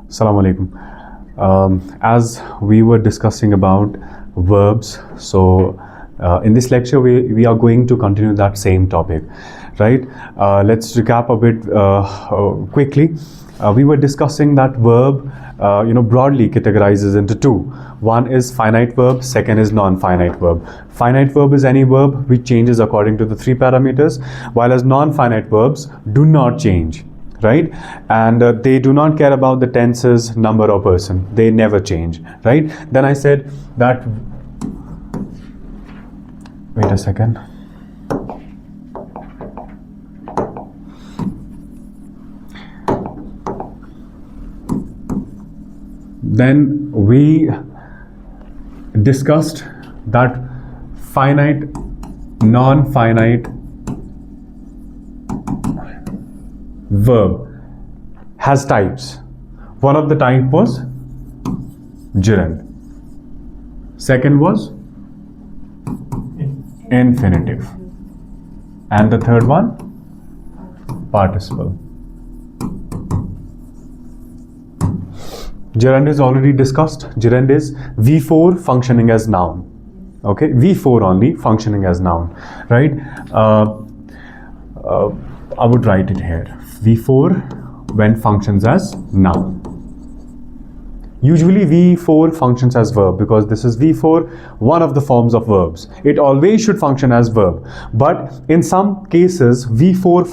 Assalamu alaikum. As we were discussing about verbs, so in this lecture we are going to continue that same topic, right? Let's recap a bit quickly. We were discussing that verb, broadly categorizes into two. One is finite verb, second is non-finite verb. Finite verb is any verb which changes according to the three parameters, while as non-finite verbs do not change. Right? And they do not care about the tenses, number or person. They never change, right? Then I said that, wait a second. Then we discussed that finite, non-finite verb has types. One of the type was gerund. Second was infinitive. And the third one, participle. Gerund is already discussed. Gerund is V4 functioning as noun. Okay, V4 only functioning as noun, right? I would write it here. V4 when functions as noun. Usually V4 functions as verb because this is V4, one of the forms of verbs. It always should function as verb. But in some cases, V4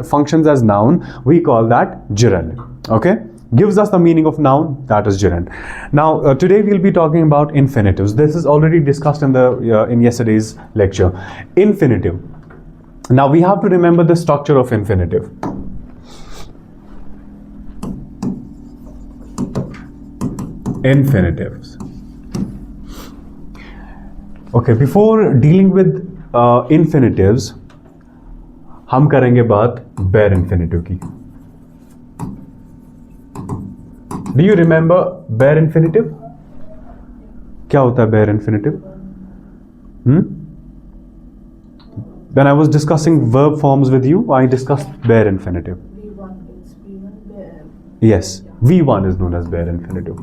functions as noun. We call that gerund. Okay? Gives us the meaning of noun, that is gerund. Now, today we'll be talking about infinitives. This is already discussed in in yesterday's lecture. Infinitive. Now we have to remember the structure of infinitive. Infinitives. Okay, before dealing with infinitives, हम करेंगे बात bare infinitive की. Do you remember bare infinitive? क्या होता है bare infinitive? When I was discussing verb forms with you, I discussed bare infinitive. V1 is V1 bare. Yes, V1 is known as bare infinitive.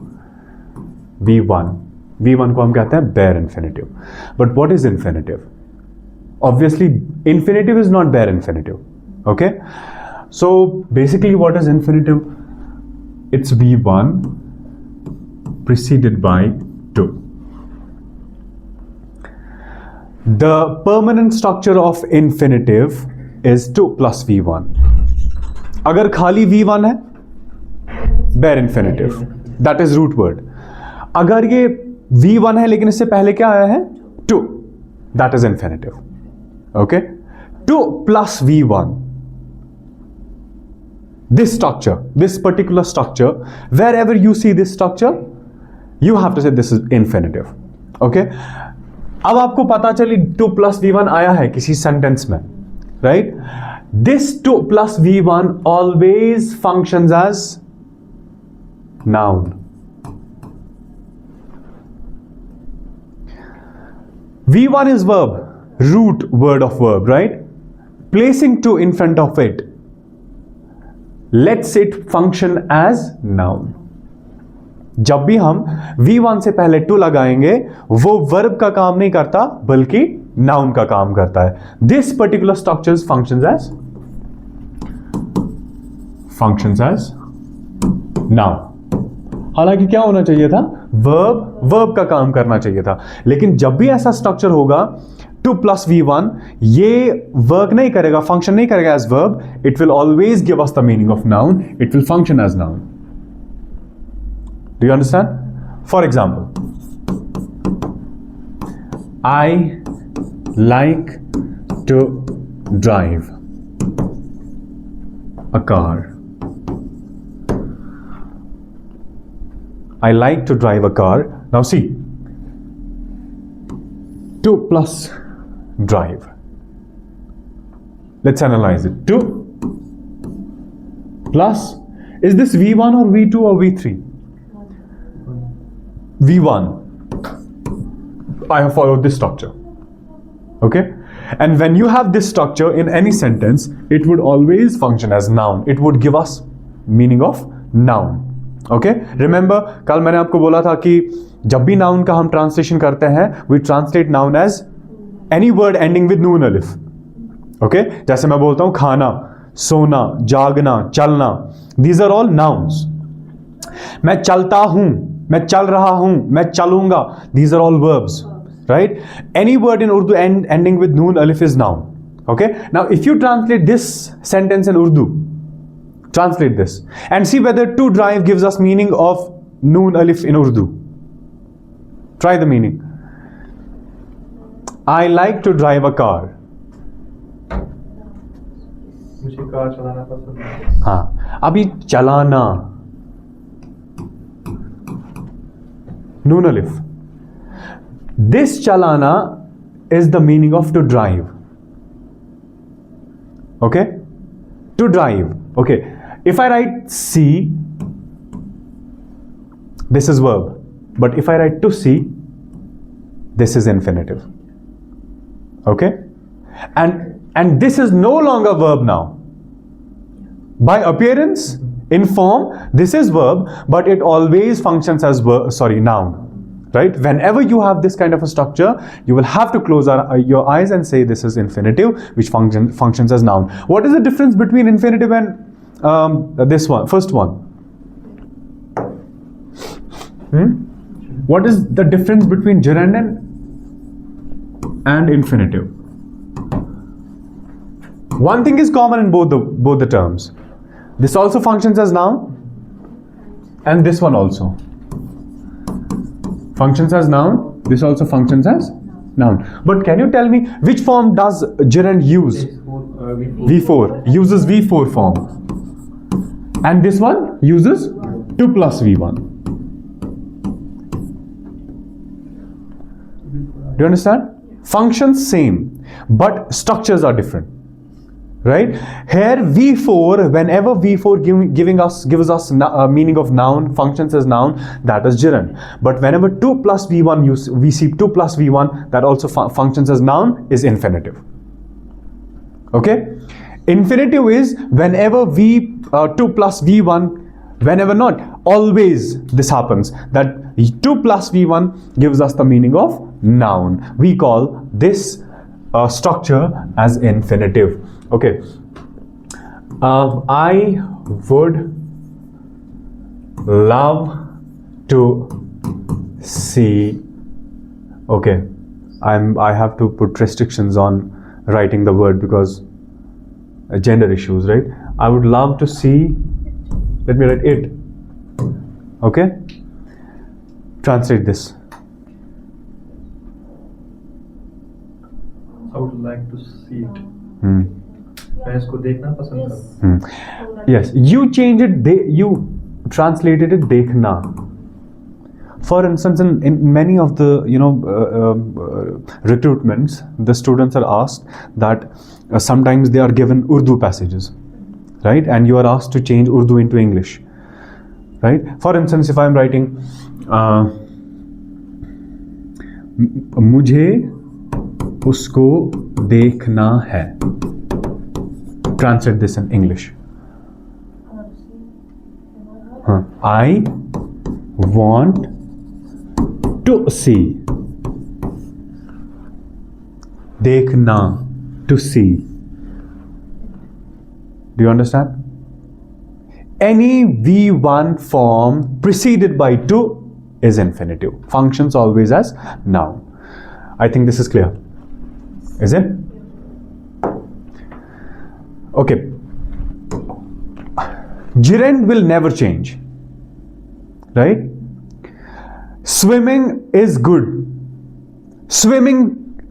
V1 को हम कहते हैं bare infinitive. But what is infinitive? Obviously, infinitive is not bare infinitive. Okay? So, basically what is infinitive? It's V1 preceded by 2. The permanent structure of infinitive is 2 plus V1. अगर खाली V1 है, bare infinitive. That is root word. अगर ये V1 है लेकिन इससे पहले क्या आया है? 2. That is infinitive. Okay? 2 plus V1. This structure, this particular structure, wherever you see this structure, you have to say this is infinitive. Okay? अब आपको पता चली 2 plus V1 आया है किसी सेंटेंस में, right? This 2 plus V1 always functions as noun. V1 is verb, root word of verb, right? Placing 2 in front of it lets it function as noun. जब भी हम V1 से पहले 2 लगाएंगे वो वर्ब का काम नहीं करता बल्कि नाउन का काम करता है. This particular structure functions as noun. हालांकि क्या होना चाहिए था? वर्ब का काम करना चाहिए था. लेकिन जब भी ऐसा स्ट्रक्चर होगा 2 plus V1 ये वर्क नहीं करेगा, फंक्शन नहीं करेगा as verb. It will always give us the meaning of noun. It will function as noun. Do you understand? For example, I like to drive a car. I like to drive a car. Now see, 2 plus drive. Let's analyze it. 2 plus, is this V1 or V2 or V3? V1. I have followed this structure. Okay? And when you have this structure in any sentence, it would always function as noun. It would give us meaning of noun. Okay, remember कल मैंने आपको बोला था कि जब भी noun का हम ट्रांसलेशन करते हैं we translate noun as any word ending with noon alif. Okay, जैसे मैं बोलता हूं खाना, सोना, जागना, चलना, दीज आर ऑल नाउन्स. मैं चलता हूं, मैं चल रहा हूं, मैं चलूंगा, these are all verbs, right? Any word in Urdu ending with noon alif is noun. Okay, now if you translate this sentence in Urdu, translate this and see whether to drive gives us meaning of noon alif in Urdu. Try the meaning. I like to drive a car. मुझे car चलाना पसंद है. हाँ, अभी चलाना noon alif. This chalana is the meaning of to drive. Okay? To drive. Okay. If I write see, this is verb. But if I write to see, this is infinitive. Okay? And this is no longer verb now. By appearance, in form, this is verb, but it always functions as noun. Right? Whenever you have this kind of a structure, you will have to close your eyes and say this is infinitive, which functions as noun. What is the difference between infinitive and this one, first one? What is the difference between gerund and infinitive? One thing is common in both the terms. This also functions as noun, and this one also functions as noun. This also functions as noun. But can you tell me which form does gerund use? V4 uses V4 form, and this one uses 2 plus V1. Do you understand? Functions same, but structures are different. Right? Here V4, whenever V4 gives us meaning of noun, functions as noun, that is gerund. But whenever 2 plus V1 we see 2 plus V1 that also functions as noun is infinitive. Okay? Infinitive is whenever 2 plus V1, whenever not, always this happens, that 2 plus V1 gives us the meaning of noun. We call this structure as infinitive. Okay, I would love to see. Okay, I have to put restrictions on writing the word because gender issues, right? I would love to see. Let me write it. Okay, translate this. I would like to see it. मैं इसको देखना पसंद करता. Yes, you changed it. You translated it देखना. For instance, in many of the recruitments, the students are asked that sometimes they are given Urdu passages, right? And you are asked to change Urdu into English, right? For instance, if I am writing, मुझे उसको देखना है. Translate this in English. I want to see. देखना, to see. Do you understand? Any V1 form preceded by to is infinitive. Functions always as noun. I think this is clear. Is it? Okay. Gerund will never change. Right? Swimming is good. Swimming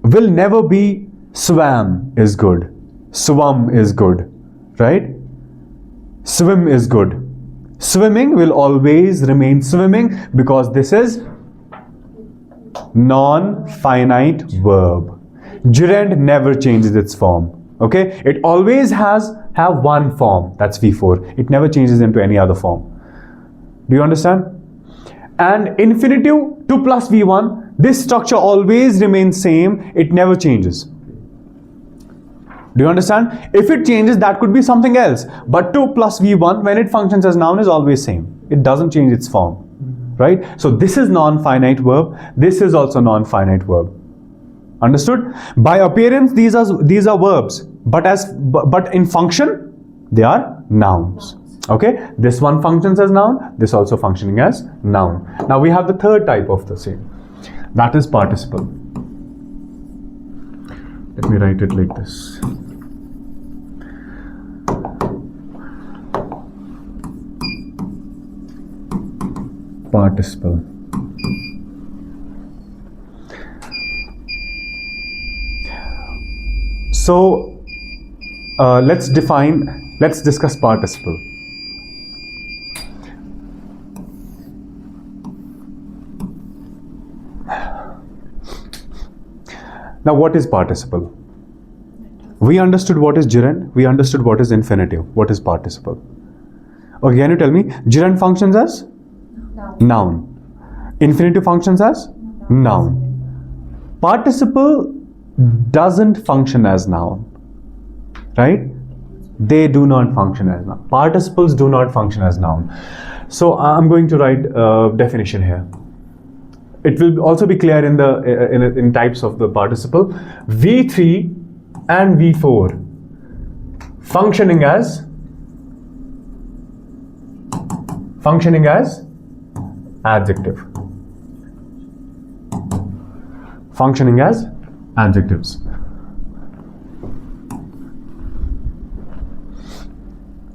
will never be swam is good. Swum is good. Right? Swim is good. Swimming will always remain swimming because this is non-finite verb. Gerund never changes its form. Okay, it always have one form, that's V4. It never changes into any other form. Do you understand? And infinitive 2 plus V1, this structure always remains same. It never changes. Do you understand? If it changes, that could be something else. But 2 plus V1, when it functions as noun, is always same. it doesn't change its form, right? So this is non-finite verb. This is also non-finite verb. Understood? By appearance, these are verbs, but in function, they are nouns. Okay, this one functions as noun. This also functioning as noun. Now we have the third type of the same. That is participle. Let me write it like this. Participle. So let's discuss participle. Now what is participle? We understood what is gerund, we understood what is infinitive. What is participle? Okay, can you tell me? Gerund functions as? Noun. Infinitive functions as? Noun. Participle doesn't function as noun, right? They do not function as noun. Participles do not function as noun. So I'm going to write a definition here. It will also be clear in types of the participle. V3 and V4 functioning as adjective. Functioning as adjectives.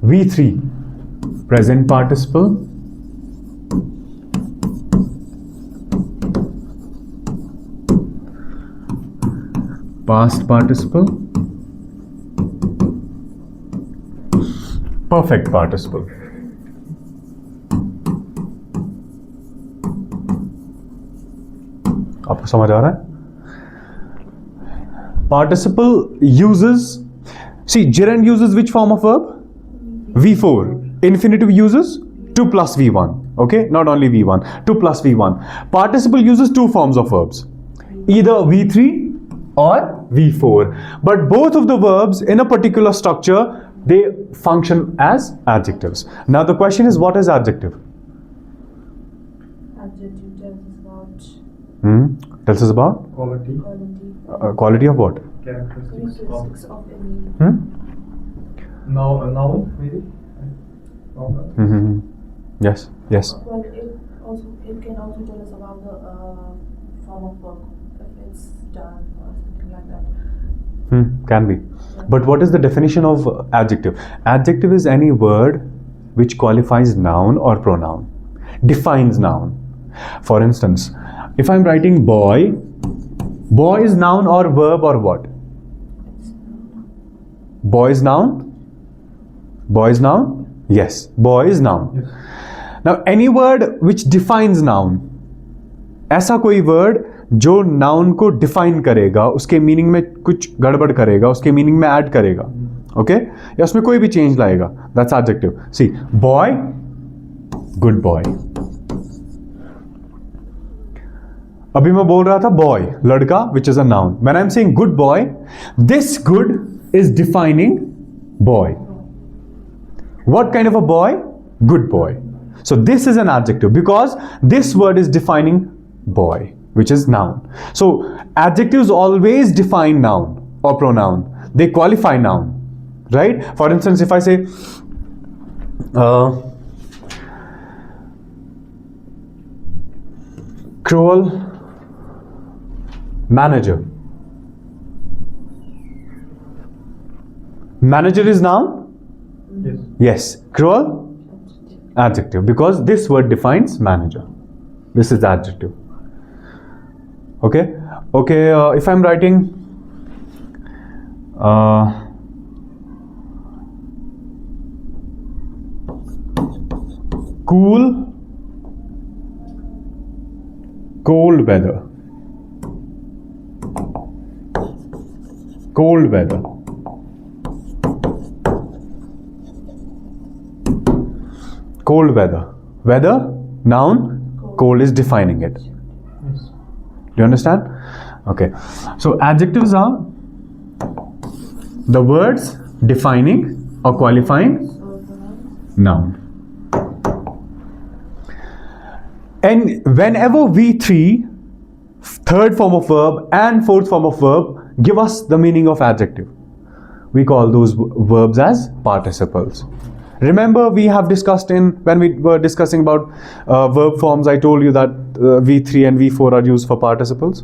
V3 present participle. Past participle. Perfect participle. आपको समझ आ रहा है? Participle uses, see, gerund uses which form of verb? V4. Infinitive uses 2 plus V1. Okay, not only V1, 2 plus V1. Participle uses two forms of verbs, either V3 or V4. But both of the verbs in a particular structure, they function as adjectives. Now the question is, what is adjective? Adjective tells us about Tells us about? Quality. Quality of what? Characteristics of any. Noun, maybe? Yes, yes. Well, it can also tell us about the form of work, if it's done or something like that. Can be. But what is the definition of adjective? Adjective is any word which qualifies noun or pronoun, defines noun. For instance, if I'm writing boy, boy is noun or verb or what? Boy is noun? Boy is noun? Yes, boy is noun. Yes. Now any word which defines noun, ऐसा कोई word जो noun को define करेगा, उसके meaning में कुछ गड़बड़ करेगा, उसके मीनिंग में ऐड करेगा, ओके, या उसमें कोई भी चेंज लाएगा, that's adjective. See, boy, good boy. अभी मैं बोल रहा था बॉय, लड़का, which is a noun. When I am saying good boy, this good is defining boy. What kind of a boy? Good boy. So this is an adjective because this word is defining boy, which is noun. So adjectives always define noun or pronoun. They qualify noun, right? For instance, if I say cruel manager. Manager is noun? Yes. Yes. Cruel? Adjective. Because this word defines manager. This is adjective. Okay? Okay, if I'm writing cool, cold weather. Cold weather. Cold weather. Weather, noun, cold is defining it. Yes. Do you understand? Okay. So adjectives are the words defining or qualifying noun. And whenever V3, third form of verb and fourth form of verb, give us the meaning of adjective, we call those verbs as participles. Remember, we have discussed when we were discussing about verb forms, I told you that V3 and V4 are used for participles.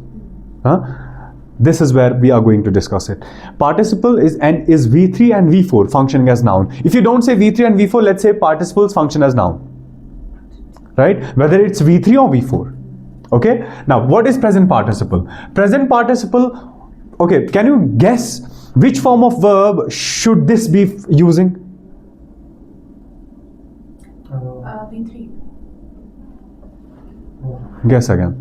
This is where we are going to discuss it. Participle is V3 and V4 functioning as noun. If you don't say V3 and V4, let's say participles function as noun, right? Whether it's V3 or V4. Okay. Now, what is present participle? Present participle. Okay. Can you guess which form of verb should this be using? V3. Guess again.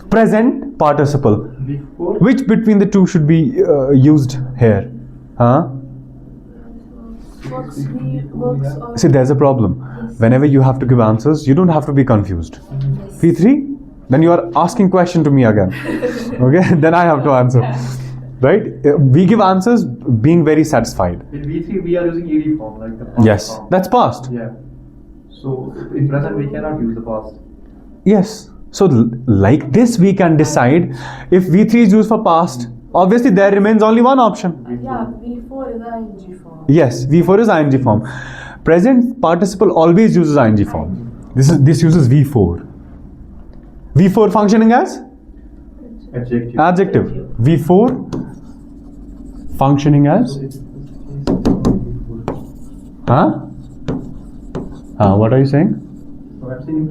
Present participle. V4. Which between the two should be used here? Works or See, there's a problem. Whenever you have to give answers, you don't have to be confused. V3? Then you are asking question to me again. Okay? Then I have to answer. Right? We give answers being very satisfied. In V3 we are using ed form, like the past Yes. form. That's past. Yeah. So in present we cannot use the past. Yes. So like this we can decide if V3 is used for past. Obviously there remains only one option. yeah, V4 is ing form. Yes, V4 is ing form. Present participle always uses ing form. This uses V4. V4 functioning as Adjective. adjective. V4 functioning as what are you saying? So I'm saying in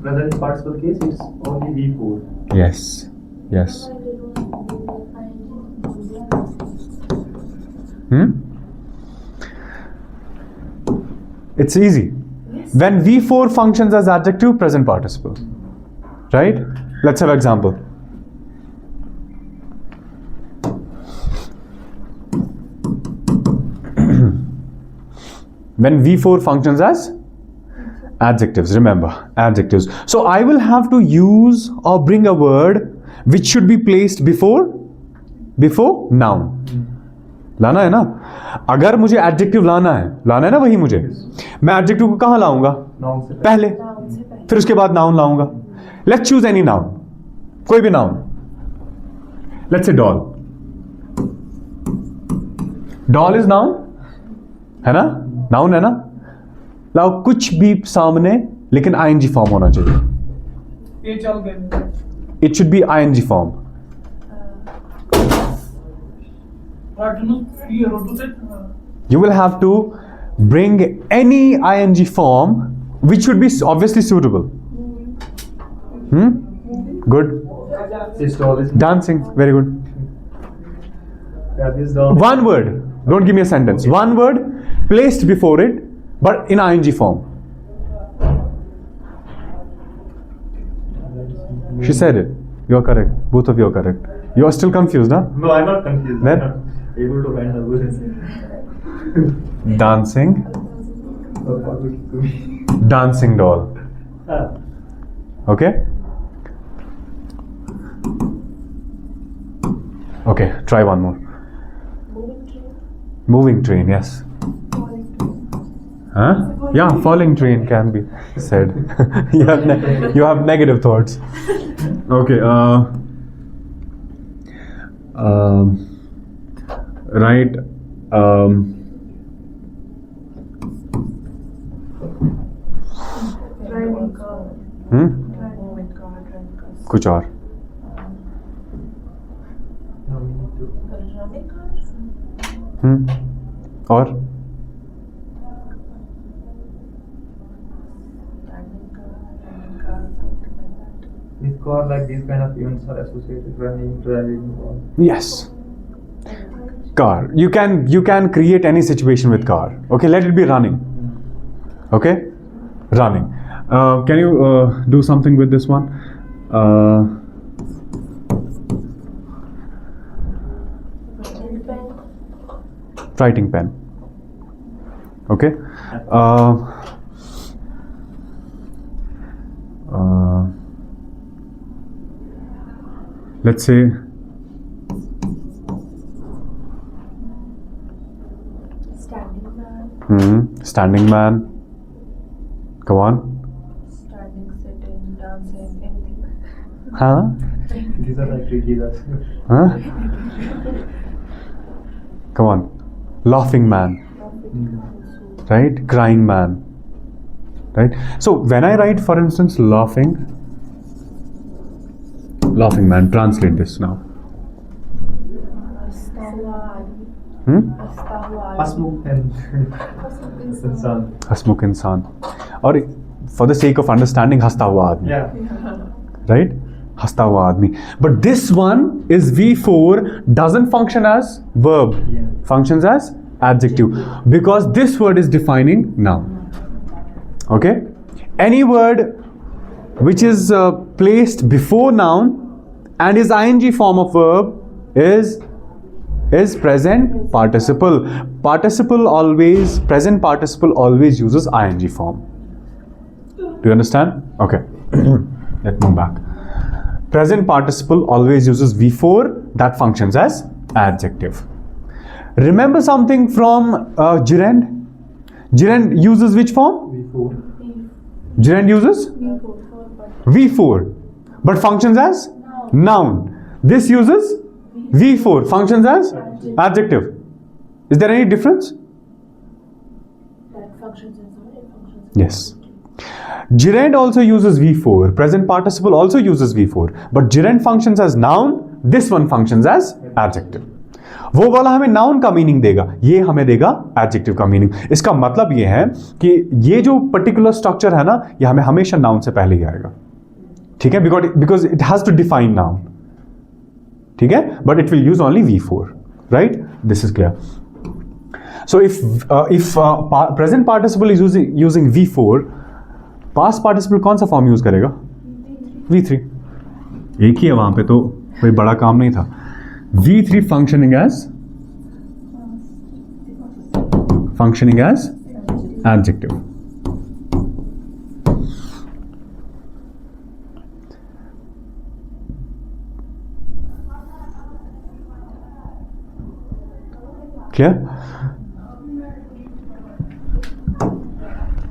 present participle case it's only V4. Yes. Yes. It's easy. Yes. When V4 functions as adjective, present participle. Right? Let's have an example. When V4 functions as adjectives, remember, adjectives. So I will have to use or bring a word which should be placed before noun. लाना है ना? अगर मुझे adjective लाना है ना वही मुझे, मैं एडजेक्टिव को कहाँ लाऊंगा? Noun से पहले, Noun से पहले. फिर उसके बाद नाउन लाऊंगा. लेट्स चूज एनी नाउन, कोई भी noun. Let's say doll. Doll is noun है ना? नाउन है ना? लाओ कुछ भी सामने लेकिन आईएनजी फॉर्म होना चाहिए. It should be ING form. You will have to bring any ing form which should be obviously suitable. Good. This doll is Dancing. Very good. yeah, this doll. One word. Don't give me a sentence. One word placed before it, but in ing form. She said it. You are correct. Both of you are correct. You are still confused, huh? No, I'm not confused. Then? I'm not able to find the word. Dancing. Dancing doll. Okay? Okay, try one more. Moving train. Moving train, yes. Falling train. Huh? Yeah, falling train can be said. you have negative thoughts. Okay. Right. Driving car. Moving car. Driving car. कुछ और. Now we need to. Running car. और Driving car. Something like that. With car, like these kind of events are associated running, driving. yes. Car. You can create any situation with car. Okay, let it be running. Okay, running. Can you do something with this one? Writing pen. Okay. Let's say Standing man. standing man. Come on. can't say anything. Huh? These are like tricky. That's Huh? Come on. Laughing man. Right? Crying man. Right? So when I write, for instance, laughing man, translate this now. Hasmukh and Insan. Hasmukh insan. Or for the sake of understanding, hasta hua aadmi. Yeah. Right? Hasta hua aadmi. But this one is V4, doesn't function as verb, Yeah. functions as adjective, because this word is defining noun. Okay? Any word which is placed before noun and is ing form of verb is present participle. Present participle always uses ing form. Do you understand? Okay. Let's move back. Present participle always uses V4, that functions as adjective. Remember something from gerund? Gerund uses which form? V4. Gerund uses V4, but functions as noun. This uses V4, functions as adjective. Is there any difference? That functions as what? It functions. Yes. Gerund also uses V4. Present participle also uses V4. But gerund functions as noun. This one functions as adjective. वो वाला हमें noun का meaning देगा, ये हमें देगा adjective का meaning. इसका मतलब ये है कि ये जो पर्टिकुलर स्ट्रक्चर है ना, ये हमें हमेशा नाउन से पहले ही आएगा. ठीक है? Because it has to define noun. ठीक है? But it will use only V4. Right? This is clear. So if present participle is using V4, past participle कौन सा फॉर्म यूज करेगा? V3. एक ही है वहां पे, तो कोई बड़ा काम नहीं था. V3 functioning as adjective. Clear?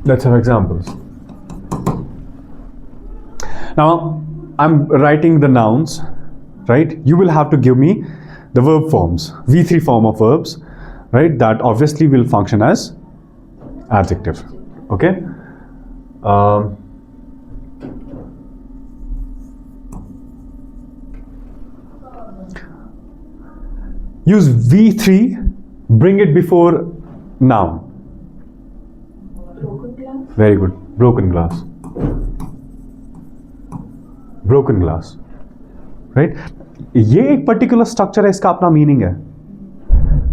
Let's have examples. Now, I'm writing the nouns, right? You will have to give me the verb forms, V3 form of verbs, right? That obviously will function as adjective. Okay? Use V3, bring it before noun. Broken glass. Very good. Broken glass. Broken glass. Right? ये एक particular structure है, इसका अपना meaning है.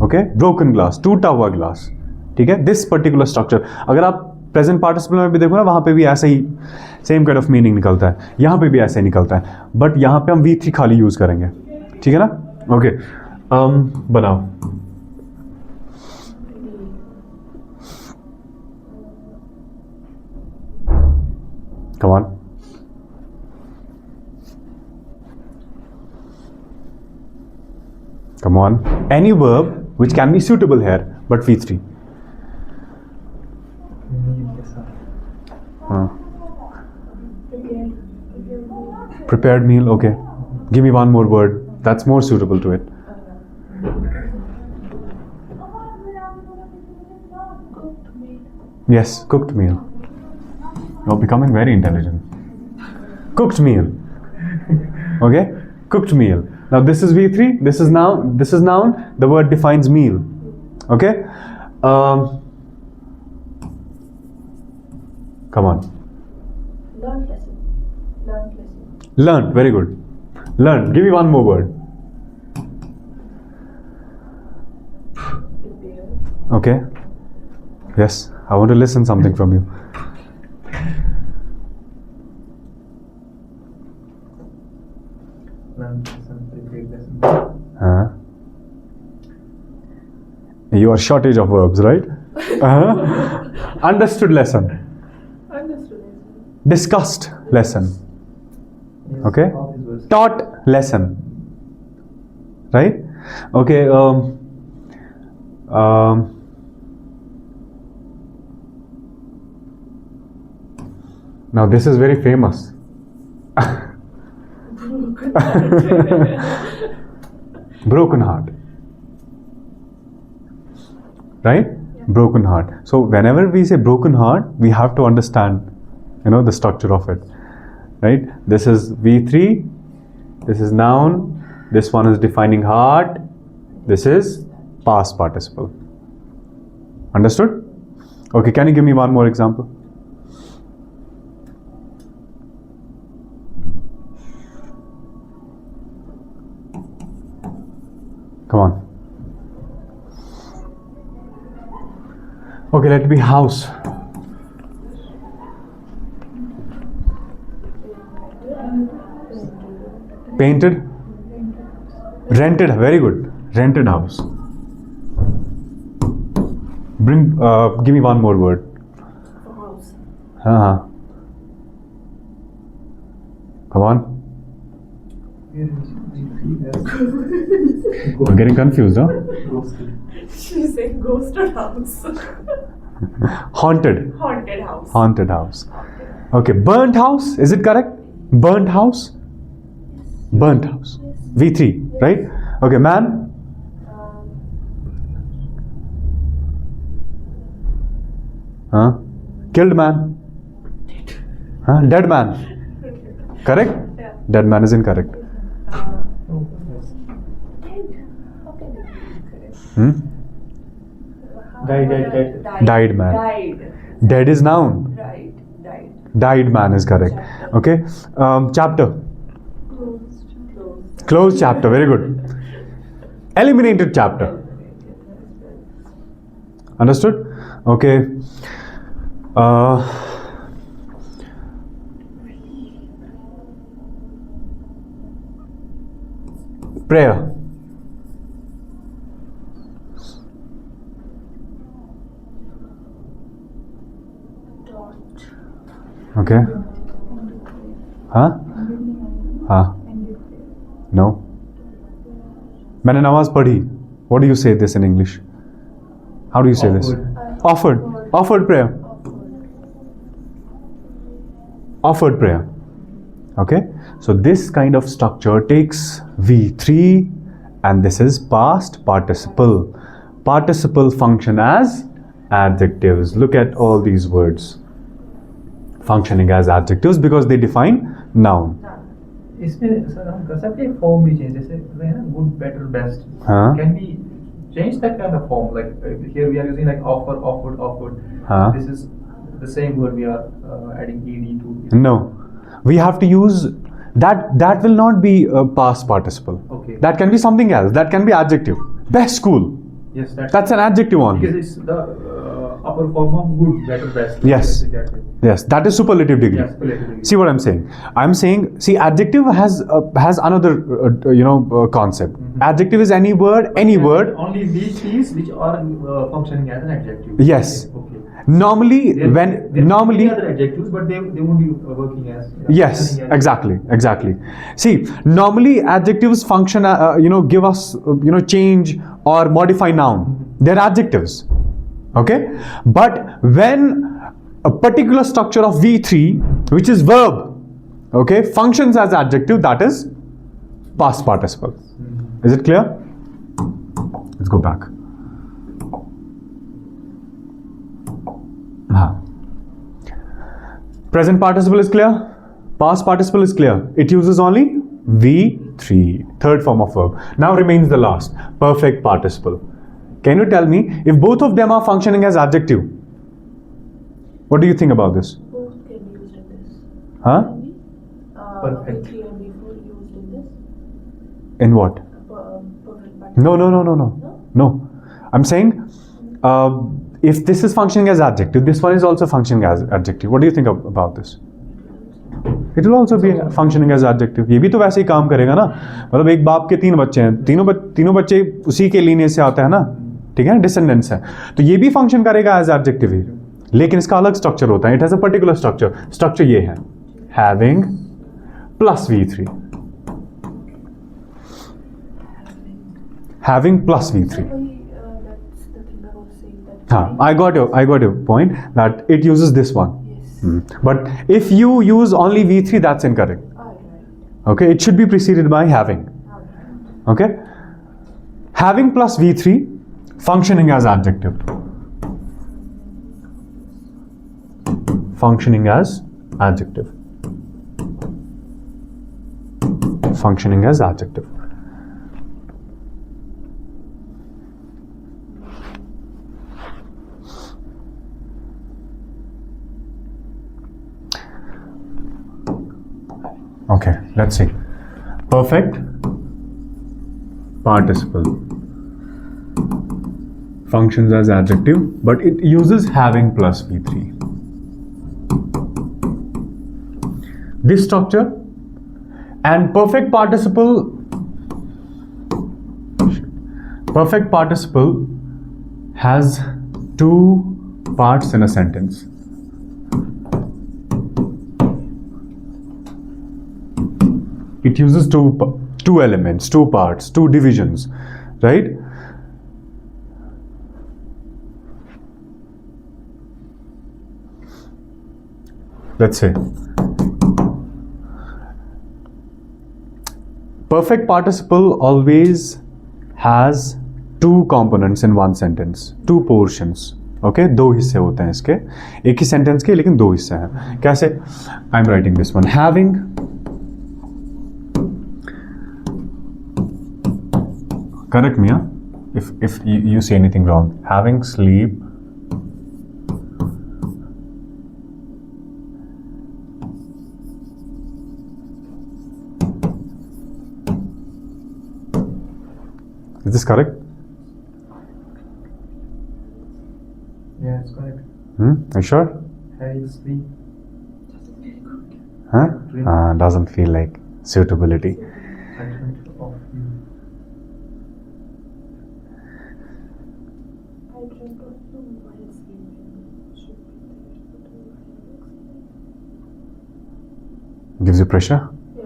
Okay? Broken glass, टूटा हुआ glass. ठीक है? This particular structure. अगर आप प्रेजेंट पार्टिसिपल में भी देखो ना, वहां पे भी ऐसे ही सेम काइंड ऑफ मीनिंग निकलता है. यहां पे भी ऐसे ही निकलता है, बट यहां पे हम V3 खाली यूज करेंगे. ठीक है ना? ओके. बनाओ. Come on. Come on. Any verb which can be suitable here, but V3. Prepared meal, okay. Give me one more word that's more suitable to it. Cooked meat. Yes, cooked meal. You're becoming very intelligent. Cooked meal. Okay? Cooked meal. Now this is V3, this is noun, the word defines meal. Okay? Come on. Learned lesson. Learned, very good. Learned, give me one more word. Prepare. Okay? Yes, I want to listen something from you. You are shortage of verbs, right? Understood lesson. Understood. Discussed lesson. Okay? Taught lesson. Right? Okay. Now this is very famous. Broken heart. Right? Yeah. Broken heart. So whenever we say broken heart, we have to understand, the structure of it. Right? This is V3. This is noun. This one is defining heart. This is past participle. Understood? Okay, can you give me one more example? Come on. Okay, let it be house. Painted. Rented. Very good. Rented house. Give me one more word. For house. Come on. I'm getting confused, huh? She's saying ghosted house. Haunted. Haunted house. Haunted house. Okay, burnt house. Is it correct? Burnt house. Burnt house. V3, right? Okay, man. Killed man. Dead man. Correct? Yeah. Dead man is incorrect. Dead. Okay. Died. Died man. Died. Dead is noun. Right. Died. Died man is correct. Okay. Chapter. Closed. Closed chapter. Very good. Eliminated chapter. Understood? Okay. Prayer. Dot. Okay. No. मैंने नमाज पढ़ी. What do you say this in English? How do you say this? Offered. Offered prayer. Offered prayer. Okay. So this kind of structure takes V3 and this is past participle. Participle function as adjectives. Look at all these words functioning as adjectives because they define noun. इसमें sir हम कर सकते हैं form भी change जैसे है ना good better best हाँ. Can be change that kind of form like here we are using like offered Huh? this is the same word we are adding ed to No, we have to use that will not be a past participle. Okay. That can be something else. That can be adjective. Best school. yes That's an adjective only. because it's the upper form of good better best Yes. exactly. Yes, that is superlative degree. Yes, superlative degree. See what I'm saying? I'm saying, see, adjective has another concept. Adjective is any word, any word. only these things which are functioning as an adjective. Yes. Okay. Normally, There when may normally. be other adjectives, but they won't be working as. Yes, functioning as- exactly. See, normally adjectives function, give us, change or modify noun. They're adjectives. Okay? But when a particular structure of V3, which is verb, okay, functions as adjective, that is past participle. Is it clear? Let's go back. Present participle is clear. Past participle is clear. It uses only V3, third form of verb. Now remains the last, perfect participle. Can you tell me if both of them are functioning as adjective? What do you think about this? Both can be used in this. Huh? Perfect. V3 and V4 used in this. In what? Perfect participle. No. I'm saying if this is functioning as adjective, this one is also functioning as adjective. What do you think about this? It will also be functioning as adjective. ये भी तो वैसे ही काम करेगा ना. मतलब एक बाप के 3 बच्चे हैं, तीनों बच्चे उसी के लीनियज से आते हैं ना, ठीक है, डिसेंडेंट्स हैं, तो ये भी फंक्शन करेगा एज एडजेक्टिव ही, लेकिन इसका अलग स्ट्रक्चर होता है. It has a particular structure ये है, having plus V3. Having plus V3. That's the thing I was saying. That I got your point that it uses this one. Yes. But if you use only V3, that's incorrect. Ah, Okay, it should be preceded by having. Okay, having plus V3, functioning as adjective. Functioning as adjective. Functioning as adjective. Okay, let's see. Perfect participle functions as adjective, but it uses having plus V3. This structure and perfect participle has two parts in a sentence. It uses two elements, two parts, two divisions, right? Let's say perfect participle always has two components in one sentence, two portions. Okay, दो हिस्से होते हैं इसके, एक ही sentence के लेकिन दो हिस्से हैं. कैसे? I am writing this one. Having, correct me if you say anything wrong. Having sleep is this correct? Yeah, it's correct. Are you sure? Having sleep. Huh? Doesn't feel like suitability. I dreamt of you. I dreamt of you while sleeping. Should be there. Gives you pressure? Yeah.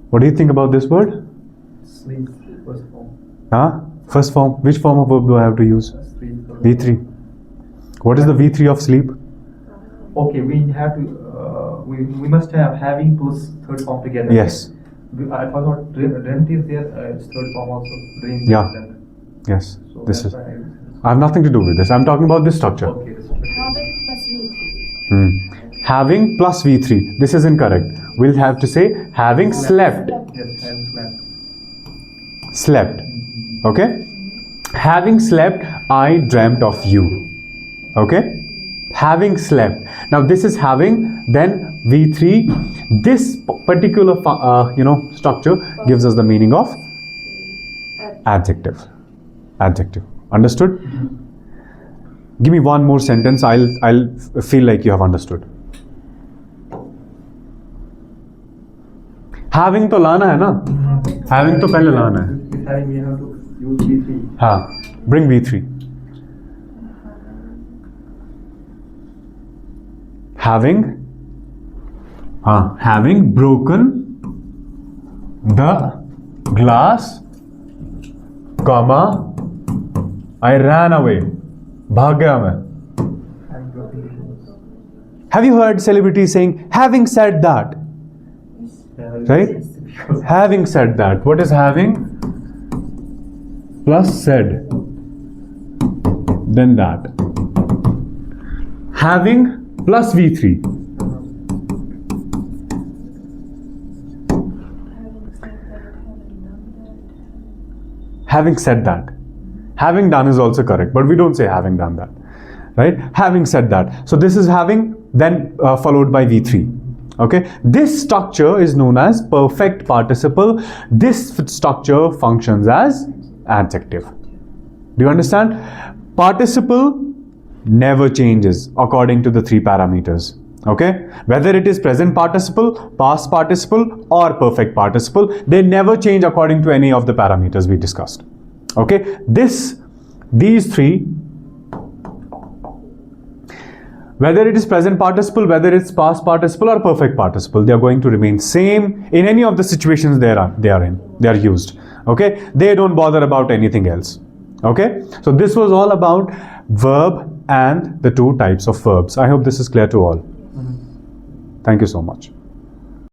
What do you think about this word? Sleep, first form. First form. Which form of verb do I have to use? Sleep. V3. What is the V3 of sleep? Okay, we have to. We must have having plus third form together. Yes. I thought dreamt is there. It's third form also. Dream. Yeah. Dreamt. Yes. So This that's is. why I have nothing to do with this. I'm talking about this structure. okay. This is Having plus V3. Having plus V3. This is incorrect. We'll have to say having slept. yes, having slept. Slept. Okay? Having slept, I dreamt of you. Okay? Having slept. Now this is having, then V3. This particular structure gives us the meaning of adjective. Adjective. Understood? Give me one more sentence. I'll feel like you have understood. Having तो लाना है ना? Having तो पहले लाना है. With having we have to use V3. हाँ. Bring V3. Having broken the glass, comma, I ran away. भाग गया मैं. Having broken the rules. Have you heard celebrities saying, having said that? Right? Having said that. What is having? Plus said. Then that. Having plus V3. Having said that. Having done is also correct, but we don't say having done that. Right? Having said that. So this is having, then followed by V3. Okay? This structure is known as perfect participle. This structure functions as adjective. Do you understand? Participle never changes according to the three parameters. Okay? Whether it is present participle, past participle, or perfect participle, they never change according to any of the parameters we discussed. Okay? These three, whether it is present participle, whether it's past participle or perfect participle, they are going to remain same in any of the situations they are used. Okay? They don't bother about anything else. Okay? So this was all about verb and the two types of verbs. I hope this is clear to all. Thank you so much.